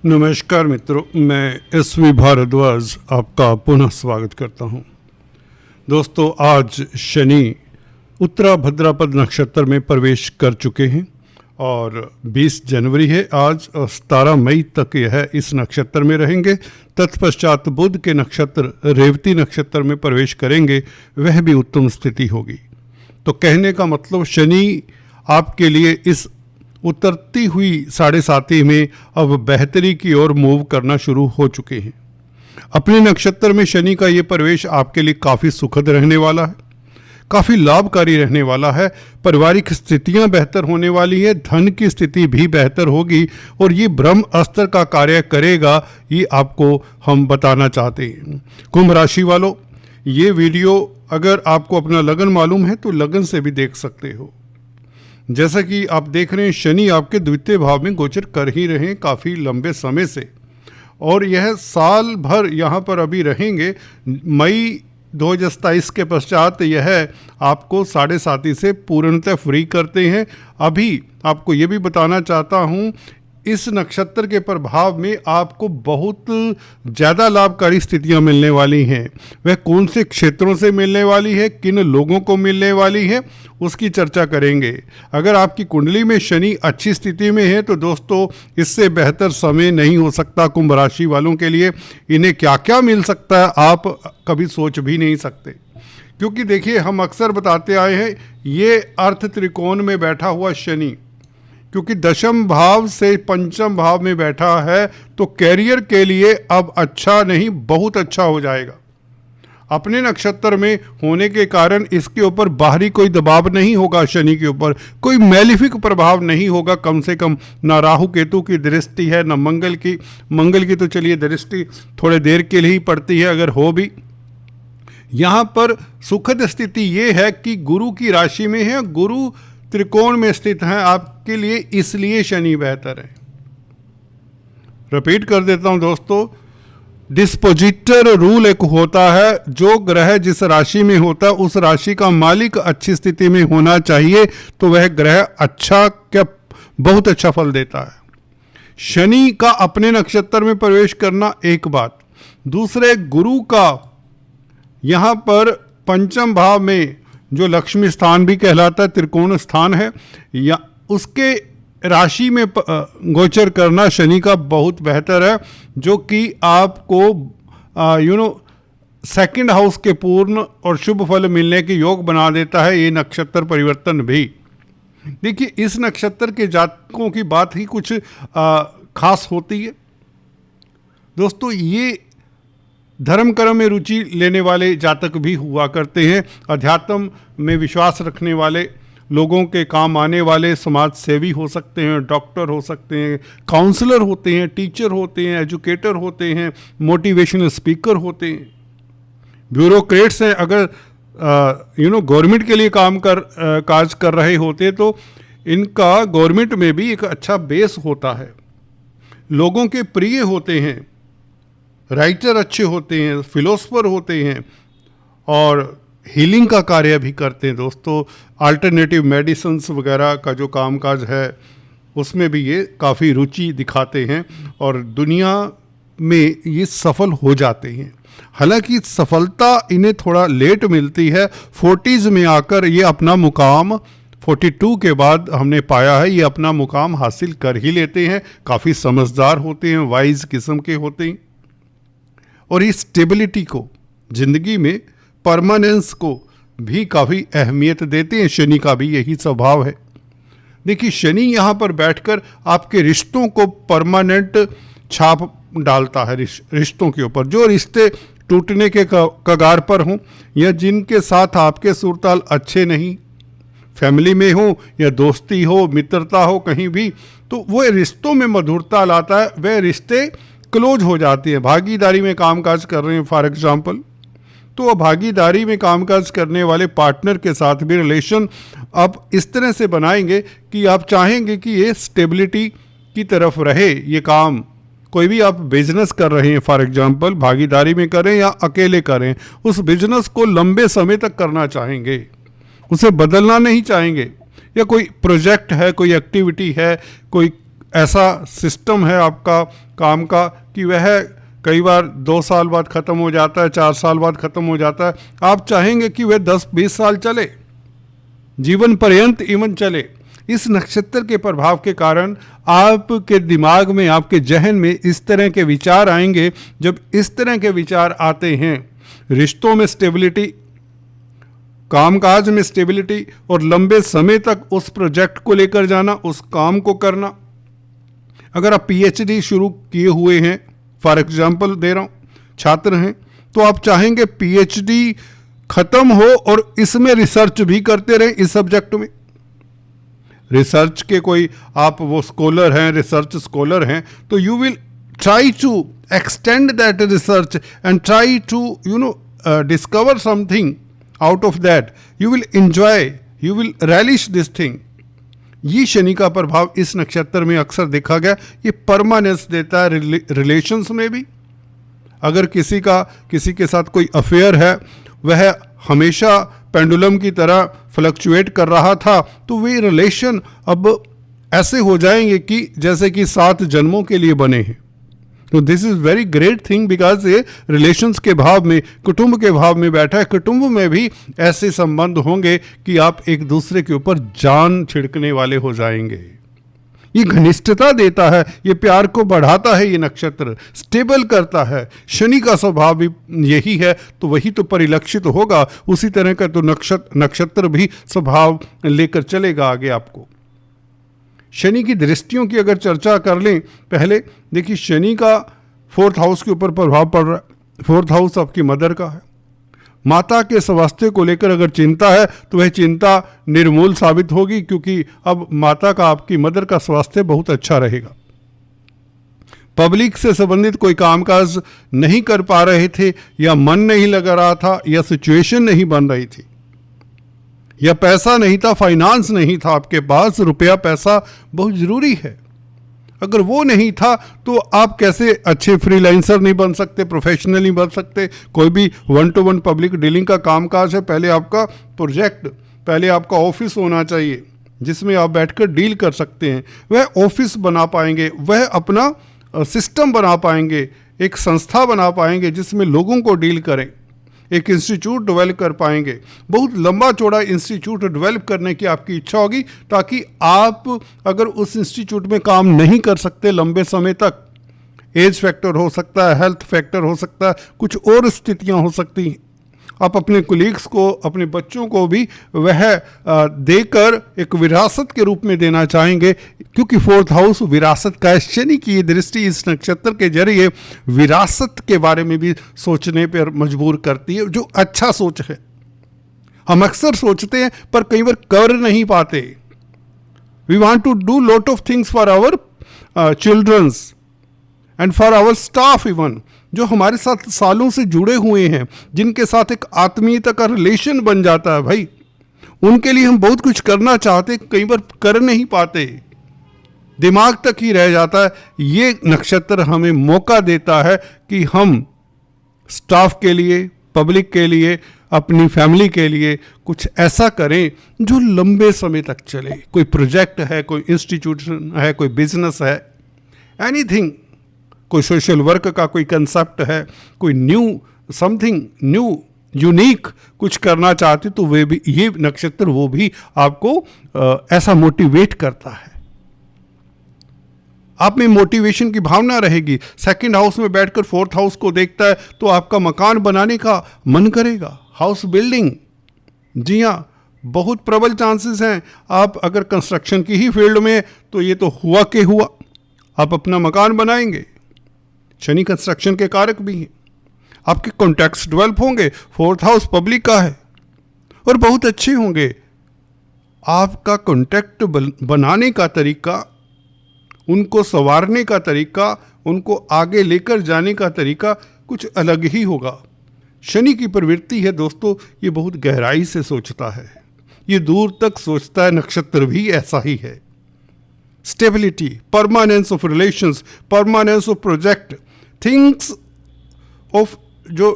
नमस्कार मित्रों, मैं एस.वी. भारद्वाज आपका पुनः स्वागत करता हूं। दोस्तों, आज शनि उत्तरा भद्रापद नक्षत्र में प्रवेश कर चुके हैं और 20 जनवरी है आज और 17 मई तक यह इस नक्षत्र में रहेंगे। तत्पश्चात बुध के नक्षत्र रेवती नक्षत्र में प्रवेश करेंगे, वह भी उत्तम स्थिति होगी। तो कहने का मतलब शनि आपके लिए इस उतरती हुई 7.5 में अब बेहतरी की ओर मूव करना शुरू हो चुके हैं। अपने नक्षत्र में शनि का ये प्रवेश आपके लिए काफ़ी सुखद रहने वाला है, काफ़ी लाभकारी रहने वाला है। पारिवारिक स्थितियां बेहतर होने वाली है, धन की स्थिति भी बेहतर होगी और ये ब्रह्म अस्त्र का कार्य करेगा, ये आपको हम बताना चाहते हैं। कुंभ राशि वालों, ये वीडियो अगर आपको अपना लगन मालूम है तो लगन से भी देख सकते हो। जैसा कि आप देख रहे हैं, शनि आपके द्वितीय भाव में गोचर कर ही रहे हैं काफ़ी लंबे समय से और यह साल भर यहाँ पर अभी रहेंगे। मई 2027 के पश्चात यह आपको 7.5 से पूर्णतः फ्री करते हैं। अभी आपको ये भी बताना चाहता हूँ, इस नक्षत्र के प्रभाव में आपको बहुत ज़्यादा लाभकारी स्थितियां मिलने वाली हैं। वह कौन से क्षेत्रों से मिलने वाली है, किन लोगों को मिलने वाली है, उसकी चर्चा करेंगे। अगर आपकी कुंडली में शनि अच्छी स्थिति में है तो दोस्तों, इससे बेहतर समय नहीं हो सकता कुंभ राशि वालों के लिए। इन्हें क्या क्या मिल सकता है आप कभी सोच भी नहीं सकते, क्योंकि देखिए, हम अक्सर बताते आए हैं, ये अर्थ त्रिकोण में बैठा हुआ शनि क्योंकि दशम भाव से पंचम भाव में बैठा है तो कैरियर के लिए अब अच्छा नहीं, बहुत अच्छा हो जाएगा। अपने नक्षत्र में होने के कारण इसके ऊपर बाहरी कोई दबाव नहीं होगा, शनि के ऊपर कोई मैलिफिक प्रभाव नहीं होगा। कम से कम ना राहु केतु की दृष्टि है, ना मंगल की तो चलिए दृष्टि थोड़े देर के लिए ही पड़ती है, अगर हो भी। यहाँ पर सुखद स्थिति ये है कि गुरु की राशि में है, गुरु त्रिकोण में स्थित है आपके लिए, इसलिए शनि बेहतर है। रिपीट कर देता हूं दोस्तों, डिस्पोजिटर रूल एक होता है, जो ग्रह जिस राशि में होता है उस राशि का मालिक अच्छी स्थिति में होना चाहिए तो वह ग्रह अच्छा क्या बहुत अच्छा फल देता है। शनि का अपने नक्षत्र में प्रवेश करना एक बात, दूसरे गुरु का यहां पर पंचम भाव में जो लक्ष्मी स्थान भी कहलाता है, त्रिकोण स्थान है, या उसके राशि में गोचर करना शनि का बहुत बेहतर है, जो कि आपको सेकंड हाउस के पूर्ण और शुभ फल मिलने के योग बना देता है। ये नक्षत्र परिवर्तन भी देखिए, इस नक्षत्र के जातकों की बात ही कुछ खास होती है दोस्तों। ये धर्म कर्म में रुचि लेने वाले जातक भी हुआ करते हैं, अध्यात्म में विश्वास रखने वाले, लोगों के काम आने वाले समाज सेवी हो सकते हैं, डॉक्टर हो सकते हैं, काउंसलर होते हैं, टीचर होते हैं, एजुकेटर होते हैं, मोटिवेशनल स्पीकर होते हैं, ब्यूरोक्रेट्स हैं। अगर गवर्नमेंट के लिए काज कर रहे होते तो इनका गवर्नमेंट में भी एक अच्छा बेस होता है। लोगों के प्रिय होते हैं, राइटर अच्छे होते हैं, फिलोसफर होते हैं और हीलिंग का कार्य भी करते हैं दोस्तों। अल्टरनेटिव मेडिसिन्स वगैरह का जो कामकाज है उसमें भी ये काफ़ी रुचि दिखाते हैं और दुनिया में ये सफल हो जाते हैं। हालांकि सफलता इन्हें थोड़ा लेट मिलती है, 40s में आकर ये अपना मुकाम 42 के बाद हमने पाया है, ये अपना मुकाम हासिल कर ही लेते हैं। काफ़ी समझदार होते हैं, वाइज किस्म के होते हैं और इस स्टेबिलिटी को, जिंदगी में परमानेंस को भी काफ़ी अहमियत देते हैं। शनि का भी यही स्वभाव है। देखिए, शनि यहाँ पर बैठकर आपके रिश्तों को परमानेंट छाप डालता है, रिश्तों के ऊपर। जो रिश्ते टूटने के कगार पर हों या जिनके साथ आपके सुरताल अच्छे नहीं, फैमिली में हो या दोस्ती हो, मित्रता हो, कहीं भी, तो वो रिश्तों में मधुरता लाता है, वह रिश्ते क्लोज हो जाती है। भागीदारी में कामकाज कर रहे हैं फॉर एग्जांपल, तो भागीदारी में कामकाज करने वाले पार्टनर के साथ भी रिलेशन आप इस तरह से बनाएंगे कि आप चाहेंगे कि ये स्टेबिलिटी की तरफ रहे ये काम। कोई भी आप बिजनेस कर रहे हैं फॉर एग्जांपल, भागीदारी में करें या अकेले करें, उस बिजनेस को लंबे समय तक करना चाहेंगे, उसे बदलना नहीं चाहेंगे। या कोई प्रोजेक्ट है, कोई एक्टिविटी है, कोई ऐसा सिस्टम है आपका काम का कि वह कई बार 2 साल बाद ख़त्म हो जाता है, 4 साल बाद ख़त्म हो जाता है। आप चाहेंगे कि वह 10-20 साल चले, जीवन पर्यंत इवन चले। इस नक्षत्र के प्रभाव के कारण आपके दिमाग में, आपके जहन में इस तरह के विचार आएंगे। जब इस तरह के विचार आते हैं, रिश्तों में स्टेबिलिटी, कामकाज में स्टेबिलिटी और लंबे समय तक उस प्रोजेक्ट को लेकर जाना, उस काम को करना। अगर आप पीएचडी शुरू किए हुए हैं, फॉर एग्जाम्पल दे रहा हूँ, छात्र हैं, तो आप चाहेंगे पीएचडी खत्म हो और इसमें रिसर्च भी करते रहें इस सब्जेक्ट में। रिसर्च के कोई आप वो स्कॉलर हैं, रिसर्च स्कॉलर हैं, तो you will try to extend that research and try to discover something out of that. You will enjoy, you will relish this thing. ये शनि का प्रभाव इस नक्षत्र में अक्सर देखा गया। ये परमानेंस देता है रिलेशंस में भी। अगर किसी के साथ कोई अफेयर है, वह हमेशा पेंडुलम की तरह फ्लक्चुएट कर रहा था, तो वे रिलेशन अब ऐसे हो जाएंगे कि जैसे कि 7 जन्मों के लिए बने हैं। तो this is very great thing, because ये रिलेशंस के भाव में, कुटुंब के भाव में बैठा है। कुटुंब में भी ऐसे संबंध होंगे कि आप एक दूसरे के ऊपर जान छिड़कने वाले हो जाएंगे। ये घनिष्ठता देता है, ये प्यार को बढ़ाता है, ये नक्षत्र स्टेबल करता है। शनि का स्वभाव भी यही है, तो वही तो परिलक्षित होगा। उसी तरह का तो नक्षत्र भी स्वभाव लेकर चलेगा आगे आपको। शनि की दृष्टियों की अगर चर्चा कर लें, पहले देखिए शनि का 4th हाउस के ऊपर प्रभाव पड़ रहा है। 4th हाउस आपकी मदर का है। माता के स्वास्थ्य को लेकर अगर चिंता है तो वह चिंता निर्मूल साबित होगी, क्योंकि अब माता का, आपकी मदर का स्वास्थ्य बहुत अच्छा रहेगा। पब्लिक से संबंधित कोई कामकाज नहीं कर पा रहे थे, या मन नहीं लग रहा था, या सिचुएशन नहीं बन रही थी, या पैसा नहीं था, फाइनेंस नहीं था आपके पास, रुपया पैसा बहुत जरूरी है। अगर वो नहीं था तो आप कैसे अच्छे फ्रीलांसर नहीं बन सकते, प्रोफेशनल नहीं बन सकते। कोई भी 1-to-1 पब्लिक डीलिंग का कामकाज है, पहले आपका प्रोजेक्ट, पहले आपका ऑफिस होना चाहिए जिसमें आप बैठकर डील कर सकते हैं। वह ऑफिस बना पाएंगे, वह अपना सिस्टम बना पाएंगे, एक संस्था बना पाएंगे जिसमें लोगों को डील करें, एक इंस्टीट्यूट डेवलप कर पाएंगे। बहुत लंबा चौड़ा इंस्टीट्यूट डेवलप करने की आपकी इच्छा होगी, ताकि आप अगर उस इंस्टीट्यूट में काम नहीं कर सकते लंबे समय तक, एज फैक्टर हो सकता है, हेल्थ फैक्टर हो सकता है, कुछ और स्थितियां हो सकती हैं, आप अपने कोलीग्स को, अपने बच्चों को भी वह देकर एक विरासत के रूप में देना चाहेंगे, क्योंकि 4th हाउस विरासत का है। शनि की ये दृष्टि इस नक्षत्र के जरिए विरासत के बारे में भी सोचने पर मजबूर करती है, जो अच्छा सोच है। हम अक्सर सोचते हैं पर कई बार कर नहीं पाते। We want to do lot of things for our childrens and for our staff, even जो हमारे साथ सालों से जुड़े हुए हैं, जिनके साथ एक आत्मीयता का रिलेशन बन जाता है भाई, उनके लिए हम बहुत कुछ करना चाहते, कई बार कर नहीं पाते, दिमाग तक ही रह जाता है। ये नक्षत्र हमें मौका देता है कि हम स्टाफ के लिए, पब्लिक के लिए, अपनी फैमिली के लिए कुछ ऐसा करें जो लंबे समय तक चले। कोई प्रोजेक्ट है, कोई इंस्टीट्यूशन है, कोई बिजनेस है, एनीथिंग, कोई सोशल वर्क का कोई कंसेप्ट है, कोई न्यू समथिंग न्यू यूनिक कुछ करना चाहते, तो वे भी, ये नक्षत्र वो भी आपको ऐसा मोटिवेट करता है। आप में मोटिवेशन की भावना रहेगी। 2nd हाउस में बैठकर 4th हाउस को देखता है तो आपका मकान बनाने का मन करेगा, हाउस बिल्डिंग। जी हाँ, बहुत प्रबल चांसेस हैं। आप अगर कंस्ट्रक्शन की ही फील्ड में, तो ये तो हुआ के हुआ, आप अपना मकान बनाएंगे। शनि कंस्ट्रक्शन के कारक भी हैं। आपके कॉन्टैक्ट्स डेवलप होंगे, 4th हाउस पब्लिक का है, और बहुत अच्छे होंगे। आपका कॉन्टैक्ट बनाने का तरीका, उनको संवारने का तरीका, उनको आगे लेकर जाने का तरीका कुछ अलग ही होगा। शनि की प्रवृत्ति है दोस्तों, ये बहुत गहराई से सोचता है, ये दूर तक सोचता है। नक्षत्र भी ऐसा ही है। Stability, permanence of relations, permanence of project, things of, जो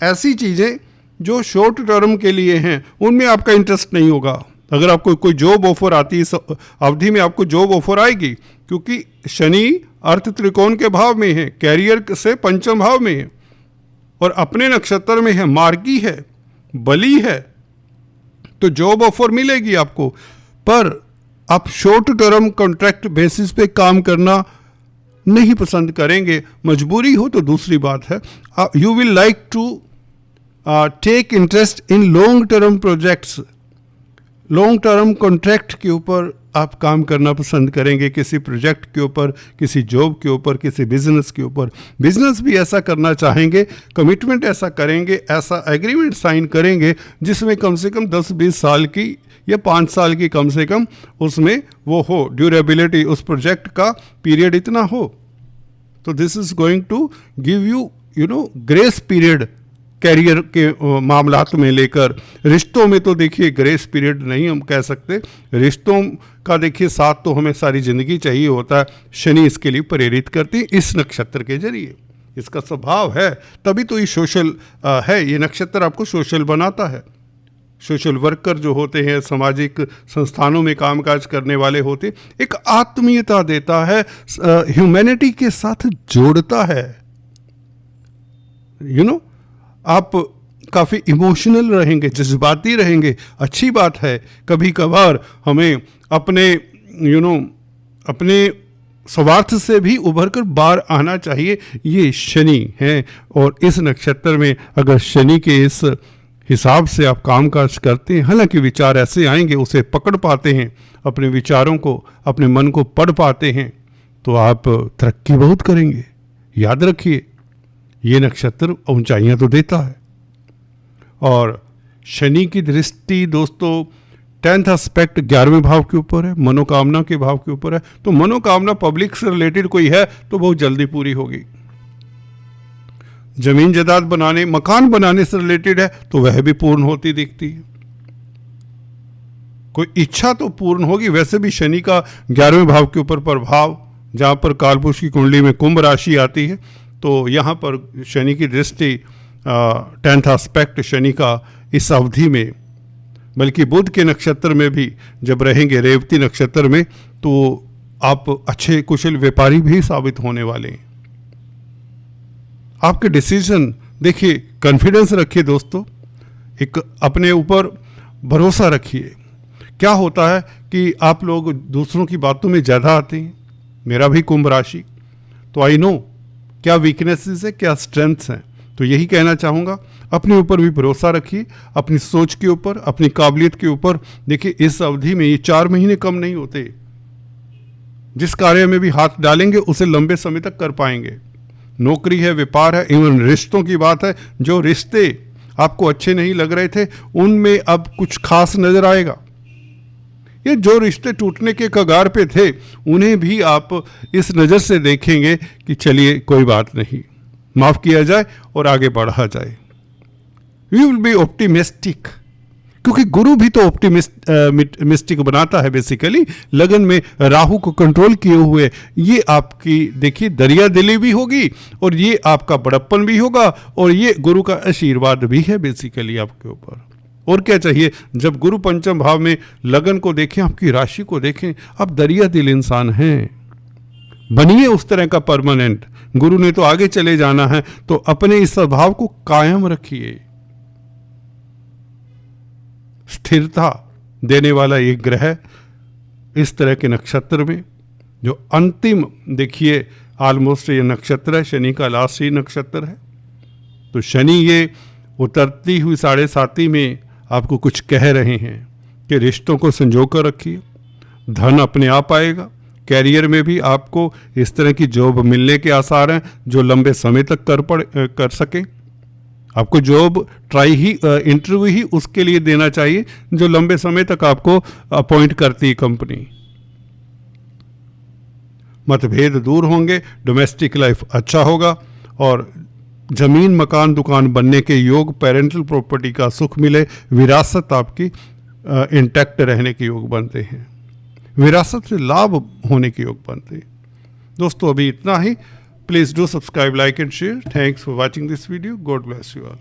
ऐसी चीज़ें जो शॉर्ट टर्म के लिए हैं, उनमें आपका इंटरेस्ट नहीं होगा। अगर आपको कोई जॉब ऑफर आती है, इस अवधि में आपको जॉब ऑफर आएगी, क्योंकि शनि अर्थ त्रिकोण के भाव में है, कैरियर से पंचम भाव में है और अपने नक्षत्र में है, मार्गी है, बली है, तो जॉब ऑफर मिलेगी आपको। पर आप शॉर्ट टर्म कॉन्ट्रैक्ट बेसिस पे काम करना नहीं पसंद करेंगे, मजबूरी हो तो दूसरी बात है। You will like to take interest in long term projects, long term contract के ऊपर आप काम करना पसंद करेंगे, किसी प्रोजेक्ट के ऊपर, किसी जॉब के ऊपर, किसी बिजनेस के ऊपर। बिजनेस भी ऐसा करना चाहेंगे, कमिटमेंट ऐसा करेंगे, ऐसा एग्रीमेंट साइन करेंगे जिसमें कम से कम 10-20 साल की या 5 साल की कम से कम उसमें वो हो, ड्यूरेबिलिटी, उस प्रोजेक्ट का पीरियड इतना हो। तो this is going to give you grace period career के मामलात में लेकर। रिश्तों में तो देखिए ग्रेस पीरियड नहीं हम कह सकते, रिश्तों का देखिए साथ तो हमें सारी जिंदगी चाहिए होता है। शनि इसके लिए प्रेरित करती है इस नक्षत्र के जरिए, इसका स्वभाव है, तभी तो ये सोशल है। ये नक्षत्र आपको सोशल बनाता है। सोशल वर्कर जो होते हैं, सामाजिक संस्थानों में कामकाज करने वाले होते, एक आत्मीयता देता है, ह्यूमैनिटी के साथ जोड़ता है। आप काफ़ी इमोशनल रहेंगे, जज्बाती रहेंगे, अच्छी बात है। कभी कभार हमें अपने अपने स्वार्थ से भी उभर कर बाहर आना चाहिए, ये शनि है। और इस नक्षत्र में अगर शनि के इस हिसाब से आप कामकाज करते हैं, हालांकि विचार ऐसे आएंगे, उसे पकड़ पाते हैं, अपने विचारों को, अपने मन को पढ़ पाते हैं, तो आप तरक्की बहुत करेंगे। याद रखिए, ये नक्षत्र ऊंचाइयां तो देता है। और शनि की दृष्टि दोस्तों 10th एस्पेक्ट 11वें भाव के ऊपर है, मनोकामना के भाव के ऊपर है। तो मनोकामना पब्लिक से रिलेटेड कोई है तो बहुत जल्दी पूरी होगी। जमीन जायदाद बनाने, मकान बनाने से रिलेटेड है तो वह भी पूर्ण होती दिखती है। कोई इच्छा तो पूर्ण होगी। वैसे भी शनि का 11वें भाव के ऊपर प्रभाव, जहां पर कालपुरुष की कुंडली में कुंभ राशि आती है, तो यहाँ पर शनि की दृष्टि 10th एस्पेक्ट शनि का इस अवधि में, बल्कि बुध के नक्षत्र में भी जब रहेंगे, रेवती नक्षत्र में, तो आप अच्छे कुशल व्यापारी भी साबित होने वाले हैं। आपके डिसीजन देखिए, कॉन्फिडेंस रखिए दोस्तों, एक अपने ऊपर भरोसा रखिए। क्या होता है कि आप लोग दूसरों की बातों में ज़्यादा आते हैं। मेरा भी कुंभ राशि, तो आई नो क्या वीकनेसेस है, क्या स्ट्रेंथ्स हैं। तो यही कहना चाहूँगा, अपने ऊपर भी भरोसा रखिए, अपनी सोच के ऊपर, अपनी काबिलियत के ऊपर। देखिए इस अवधि में ये 4 महीने कम नहीं होते। जिस कार्य में भी हाथ डालेंगे उसे लंबे समय तक कर पाएंगे। नौकरी है, व्यापार है, इवन रिश्तों की बात है। जो रिश्ते आपको अच्छे नहीं लग रहे थे उनमें अब कुछ खास नजर आएगा। ये जो रिश्ते टूटने के कगार पे थे उन्हें भी आप इस नज़र से देखेंगे कि चलिए कोई बात नहीं, माफ़ किया जाए और आगे बढ़ा जाए। वी विल बी ऑप्टिमिस्टिक, क्योंकि गुरु भी तो ऑप्टिमिस्टिक बनाता है। बेसिकली लगन में राहु को कंट्रोल किए हुए ये आपकी देखिए दरिया दिली भी होगी और ये आपका बड़प्पन भी होगा और ये गुरु का आशीर्वाद भी है बेसिकली आपके ऊपर। और क्या चाहिए। जब गुरु पंचम भाव में लगन को देखें, आपकी राशि को देखें, आप दरिया दिल इंसान हैं। बनिए उस तरह का परमानेंट। गुरु ने तो आगे चले जाना है, तो अपने इस स्वभाव को कायम रखिए। स्थिरता देने वाला एक ग्रह इस तरह के नक्षत्र में, जो अंतिम देखिए ऑलमोस्ट ये नक्षत्र है, शनि का लास्ट ही नक्षत्र है। तो शनि ये उतरती हुई 7.5 में आपको कुछ कह रहे हैं कि रिश्तों को संजो कर रखिए, धन अपने आप आएगा। कैरियर में भी आपको इस तरह की जॉब मिलने के आसार हैं जो लंबे समय तक कर सके। आपको जॉब इंटरव्यू ही उसके लिए देना चाहिए जो लंबे समय तक आपको अपॉइंट करती है कंपनी। मतभेद दूर होंगे, डोमेस्टिक लाइफ अच्छा होगा और जमीन मकान दुकान बनने के योग, पेरेंटल प्रॉपर्टी का सुख मिले, विरासत आपकी इंटैक्ट रहने के योग बनते हैं, विरासत से लाभ होने के योग बनते हैं। दोस्तों अभी इतना ही। Please do subscribe, like and share. Thanks for watching this video. God bless you all.